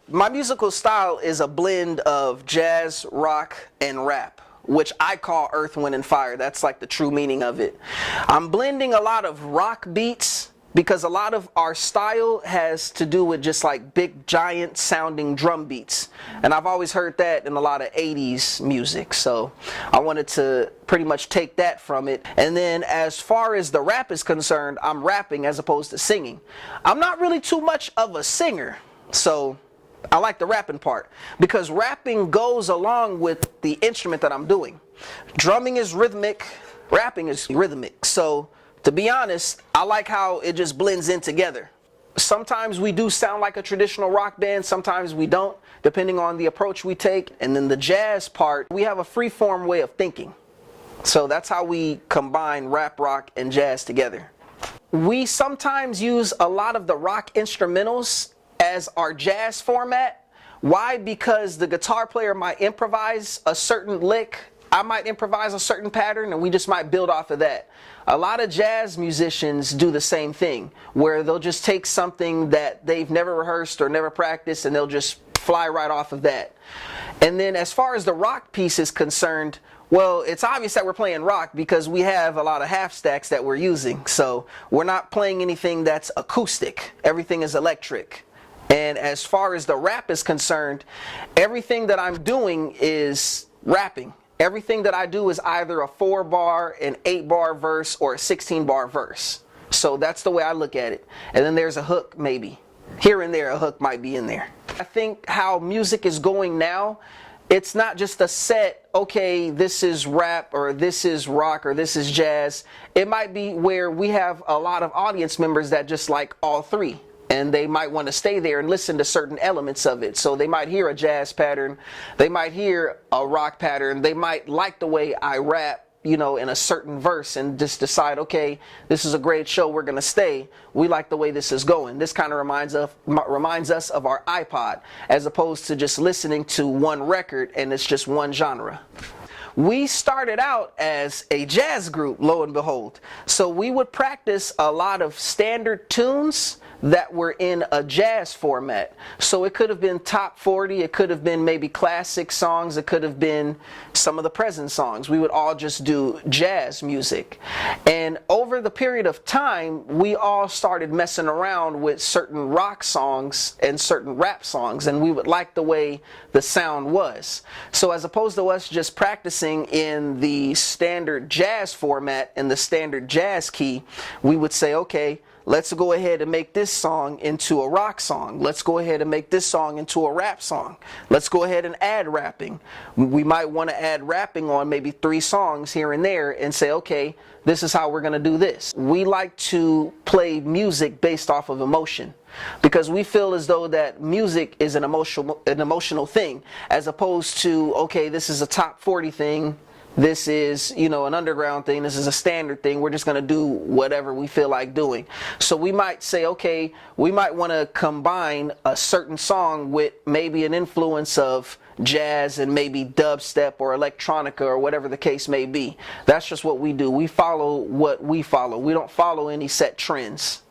My musical style is a blend of jazz, rock, and rap, which I call Earth, Wind, and Fire. That's like the true meaning of it. I'm blending a lot of rock beats because a lot of our style has to do with just like big, giant sounding drum beats. And I've always heard that in a lot of 80s music. So I wanted to pretty much take that from it. And then as far as the rap is concerned, I'm rapping as opposed to singing. I'm not really too much of a singer. So I like the rapping part because rapping goes along with the instrument that I'm doing. Drumming is rhythmic, rapping is rhythmic. So to be honest, I like how it just blends in together. Sometimes we do sound like a traditional rock band, sometimes we don't, depending on the approach we take. And then the jazz part, we have a free-form way of thinking. So that's how we combine rap, rock, and jazz together. We sometimes use a lot of the rock instrumentals as our jazz format. Why? Because the guitar player might improvise a certain lick, I might improvise a certain pattern, and we just might build off of that. A lot of jazz musicians do the same thing, where they'll just take something that they've never rehearsed or never practiced, and they'll just fly right off of that. And then as far as the rock piece is concerned, well, it's obvious that we're playing rock because we have a lot of half stacks that we're using. So we're not playing anything that's acoustic. Everything is electric. And as far as the rap is concerned, everything that I'm doing is rapping. Everything that I do is either a 4-bar, an 8-bar verse, or a 16-bar verse. So that's the way I look at it. And then there's a hook maybe. Here and there a hook might be in there. I think how music is going now, it's not just a set, okay, this is rap or this is rock or this is jazz. It might be where we have a lot of audience members that just like all three. And they might want to stay there and listen to certain elements of it. So they might hear a jazz pattern, they might hear a rock pattern, they might like the way I rap, you know, in a certain verse and just decide, okay, this is a great show, we're going to stay. We like the way this is going. This kind of reminds us of our iPod, as opposed to just listening to one record and it's just one genre. We started out as a jazz group, lo and behold. So we would practice a lot of standard tunes that were in a jazz format. So it could have been top 40, it could have been maybe classic songs, it could have been some of the present songs. We would all just do jazz music. And over the period of time, we all started messing around with certain rock songs and certain rap songs, and we would like the way the sound was. So as opposed to us just practicing in the standard jazz format and the standard jazz key, we would say, okay, let's go ahead and make this song into a rock song. Let's go ahead and make this song into a rap song. Let's go ahead and add rapping. We might want to add rapping on maybe 3 songs here and there and say, okay, this is how we're going to do this. We like to play music based off of emotion because we feel as though that music is an emotional thing, as opposed to, okay, this is a top 40 thing. This is, you know, an underground thing. This is a standard thing. We're just going to do whatever we feel like doing. So we might say, okay, we might want to combine a certain song with maybe an influence of jazz and maybe dubstep or electronica or whatever the case may be. That's just what we do. We follow what we follow. We don't follow any set trends.